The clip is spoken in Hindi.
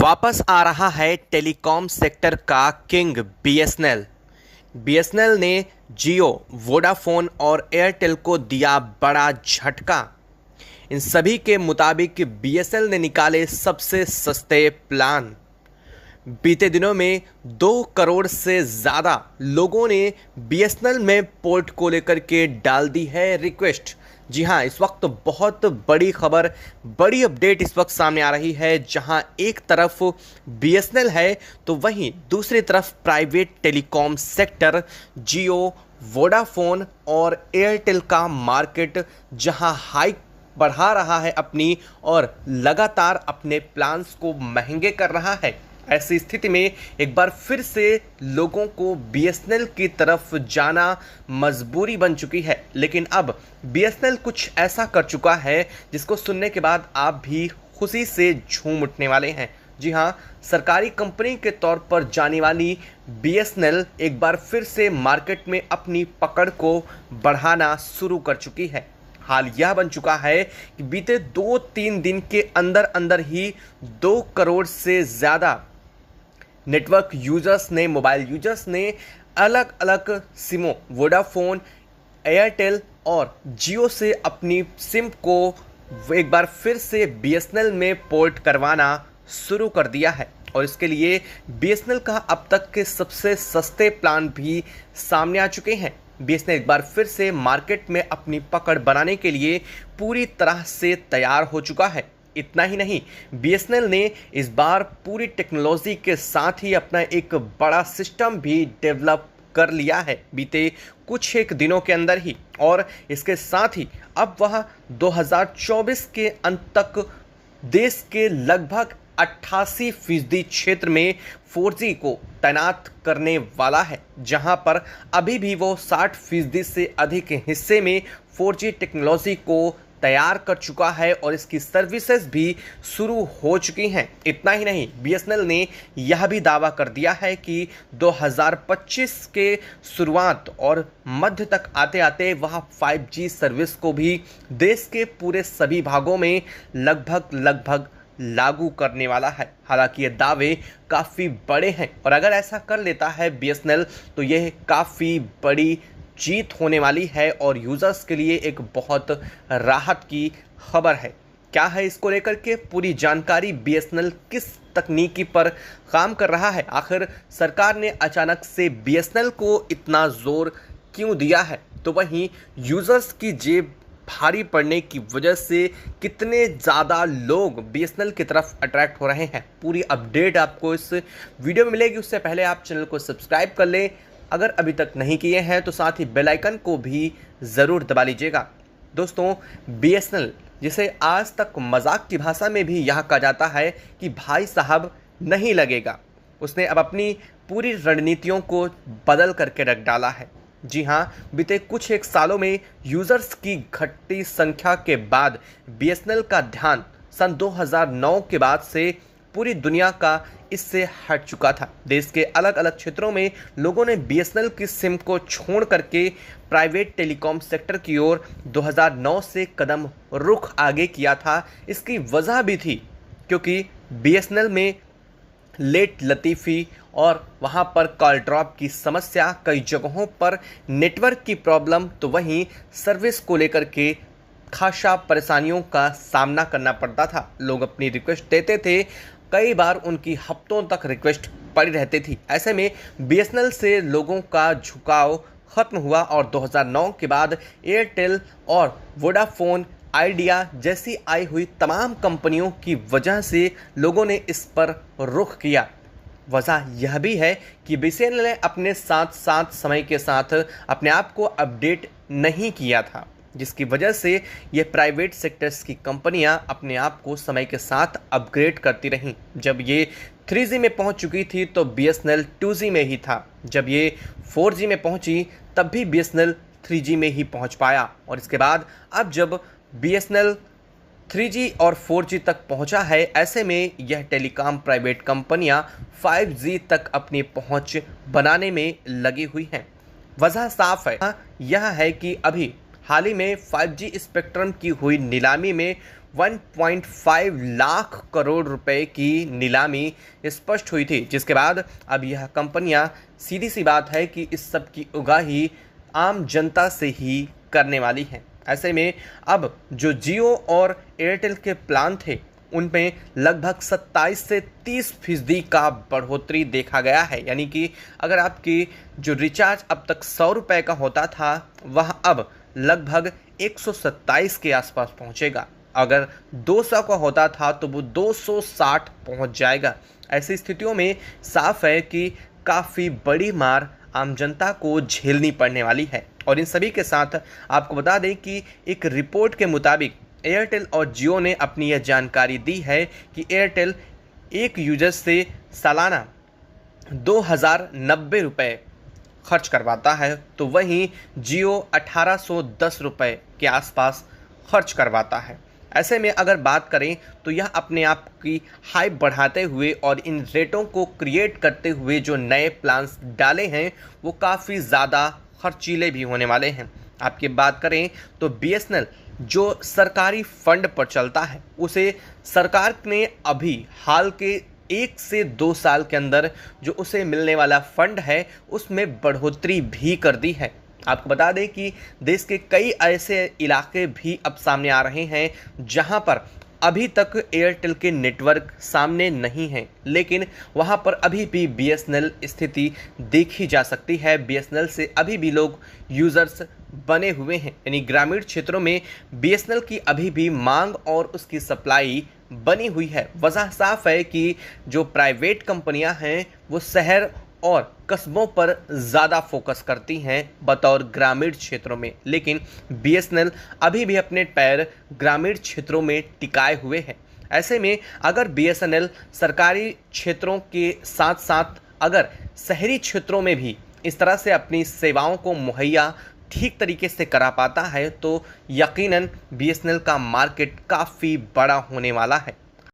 वापस आ रहा है टेलीकॉम सेक्टर का किंग बीएसएनएल। बीएसएनएल ने जियो, वोडाफोन और एयरटेल को दिया बड़ा झटका। इन सभी के मुताबिक बीएसएनएल ने निकाले सबसे सस्ते प्लान। बीते दिनों में 2 करोड़ से ज़्यादा लोगों ने बीएसएनएल में पोर्ट को लेकर के डाल दी है रिक्वेस्ट। जी हाँ, इस वक्त बहुत बड़ी खबर, बड़ी अपडेट इस वक्त सामने आ रही है, जहां एक तरफ बीएसएनएल है तो वहीं दूसरी तरफ प्राइवेट टेलीकॉम सेक्टर जियो, वोडाफोन और एयरटेल का मार्केट जहां हाइक बढ़ा रहा है अपनी और लगातार अपने प्लान्स को महंगे कर रहा है। ऐसी स्थिति में एक बार फिर से लोगों को बीएसएनएल की तरफ जाना मजबूरी बन चुकी है। लेकिन अब बीएसएनएल कुछ ऐसा कर चुका है जिसको सुनने के बाद आप भी खुशी से झूम उठने वाले हैं। जी हाँ, सरकारी कंपनी के तौर पर जाने वाली बीएसएनएल एक बार फिर से मार्केट में अपनी पकड़ को बढ़ाना शुरू कर चुकी है। हाल यह बन चुका है कि बीते 2-3 दिन के अंदर अंदर ही 2 करोड़ से ज़्यादा नेटवर्क यूजर्स ने, मोबाइल यूजर्स ने अलग अलग सिमों, वोडाफोन, एयरटेल और जियो से अपनी सिम को एक बार फिर से बीएसएनएल में पोर्ट करवाना शुरू कर दिया है। और इसके लिए बीएसएनएल का अब तक के सबसे सस्ते प्लान भी सामने आ चुके हैं। बीएसएनएल एक बार फिर से मार्केट में अपनी पकड़ बनाने के लिए पूरी तरह से तैयार हो चुका है। इतना ही नहीं, बीएसएनएल ने इस बार पूरी टेक्नोलॉजी के साथ ही अपना एक बड़ा सिस्टम भी डेवलप कर लिया है बीते कुछ एक दिनों के अंदर ही। और इसके साथ ही अब वह 2024 के अंत तक देश के लगभग 88% क्षेत्र में 4G को तैनात करने वाला है, जहां पर अभी भी वो 60% से अधिक हिस्से में 4G टेक्नोलॉजी को तैयार कर चुका है और इसकी सर्विसेज भी शुरू हो चुकी हैं। इतना ही नहीं, बीएसएनएल ने यह भी दावा कर दिया है कि 2025 के शुरुआत और मध्य तक आते आते वह 5G सर्विस को भी देश के पूरे सभी भागों में लगभग लागू करने वाला है। हालांकि ये दावे काफ़ी बड़े हैं और अगर ऐसा कर लेता है बीएसएनएल तो यह काफ़ी बड़ी जीत होने वाली है और यूज़र्स के लिए एक बहुत राहत की खबर है। क्या है इसको लेकर के पूरी जानकारी, बीएसएनएल किस तकनीकी पर काम कर रहा है, आखिर सरकार ने अचानक से बीएसएनएल को इतना जोर क्यों दिया है, तो वहीं यूज़र्स की जेब भारी पड़ने की वजह से कितने ज़्यादा लोग बीएसएनएल की तरफ अट्रैक्ट हो रहे हैं, पूरी अपडेट आपको इस वीडियो में मिलेगी। उससे पहले आप चैनल को सब्सक्राइब कर लें अगर अभी तक नहीं किए हैं, तो साथ ही बेल आइकन को भी ज़रूर दबा लीजिएगा। दोस्तों, बीएसएनएल जिसे आज तक मजाक की भाषा में भी यह कहा जाता है कि भाई साहब नहीं लगेगा, उसने अब अपनी पूरी रणनीतियों को बदल करके रख डाला है। जी हाँ, बीते कुछ एक सालों में यूज़र्स की घटती संख्या के बाद बीएसएनएल का ध्यान सन 2009 के बाद से पूरी दुनिया का इससे हट चुका था। देश के अलग अलग क्षेत्रों में लोगों ने बीएसएनएल की सिम को छोड़ करके प्राइवेट टेलीकॉम सेक्टर की ओर 2009 से कदम रुख आगे किया था। इसकी वजह भी थी क्योंकि बीएसएनएल में लेट लतीफ़ी और वहाँ पर कॉल ड्रॉप की समस्या, कई जगहों पर नेटवर्क की प्रॉब्लम, तो वहीं सर्विस को लेकर के खासा परेशानियों का सामना करना पड़ता था। लोग अपनी रिक्वेस्ट देते थे, कई बार उनकी हफ्तों तक रिक्वेस्ट पड़ी रहती थी। ऐसे में बीएसएनएल से लोगों का झुकाव खत्म हुआ और 2009 के बाद एयरटेल और वोडाफोन, आइडिया जैसी आई हुई तमाम कंपनियों की वजह से लोगों ने इस पर रुख किया। वजह यह भी है कि बीएसएनएल ने अपने साथ साथ समय के साथ अपने आप को अपडेट नहीं किया था, जिसकी वजह से ये प्राइवेट सेक्टर्स की कंपनियां अपने आप को समय के साथ अपग्रेड करती रहीं। जब ये 3G में पहुंच चुकी थी तो बीएसएनएल 2G में ही था, जब ये 4G में पहुंची तब भी बीएसएनएल 3G में ही पहुंच पाया और इसके बाद अब जब बीएसएनएल 3G और 4G तक पहुंचा है, ऐसे में यह टेलीकॉम प्राइवेट कंपनियां 5G तक अपनी पहुंच बनाने में लगी हुई हैं। वजह साफ है, यह है कि अभी हाल ही में 5G स्पेक्ट्रम की हुई नीलामी में 1.5 लाख करोड़ रुपए की नीलामी स्पष्ट हुई थी, जिसके बाद अब यह कंपनियां सीधी सी बात है कि इस सब की उगाही आम जनता से ही करने वाली हैं। ऐसे में अब जो जियो और एयरटेल के प्लान थे उनमें लगभग 27 से 30% का बढ़ोतरी देखा गया है। यानी कि अगर आपकी जो रिचार्ज अब तक 100 रुपये का होता था वह अब लगभग 127 के आसपास पहुंचेगा। अगर 200 का होता था तो वो 260 पहुंच जाएगा। ऐसी स्थितियों में साफ है कि काफ़ी बड़ी मार आम जनता को झेलनी पड़ने वाली है। और इन सभी के साथ आपको बता दें कि एक रिपोर्ट के मुताबिक एयरटेल और जियो ने अपनी यह जानकारी दी है कि एयरटेल एक यूजर से सालाना 2090 रुपये खर्च करवाता है, तो वहीं जियो 1810 रुपये के आसपास खर्च करवाता है। ऐसे में अगर बात करें तो यह अपने आप की हाइप बढ़ाते हुए और इन रेटों को क्रिएट करते हुए जो नए प्लान्स डाले हैं वो काफ़ी ज़्यादा खर्चीले भी होने वाले हैं। आपकी बात करें तो बीएसएनएल जो सरकारी फंड पर चलता है उसे सरकार ने अभी हाल के 1 से 2 साल के अंदर जो उसे मिलने वाला फंड है उसमें बढ़ोतरी भी कर दी है। आपको बता दें कि देश के कई ऐसे इलाके भी अब सामने आ रहे हैं जहां पर अभी तक एयरटेल के नेटवर्क सामने नहीं है, लेकिन वहां पर अभी भी बीएसएनएल स्थिति देखी जा सकती है। बीएसएनएल से अभी भी लोग यूज़र्स बने हुए हैं। यानी ग्रामीण क्षेत्रों में बीएसएनएल की अभी भी मांग और उसकी सप्लाई बनी हुई है। वजह साफ है कि जो प्राइवेट कंपनियां हैं वो शहर और कस्बों पर ज़्यादा फोकस करती हैं बतौर ग्रामीण क्षेत्रों में, लेकिन बीएसएनएल अभी भी अपने पैर ग्रामीण क्षेत्रों में टिकाए हुए हैं। ऐसे में अगर बीएसएनएल सरकारी क्षेत्रों के साथ साथ अगर शहरी क्षेत्रों में भी इस तरह से अपनी सेवाओं को मुहैया ठीक तरीके से करा पाता है तो यकीनन बीएसएनएल का मार्केट काफ़ी बड़ा होने वाला है।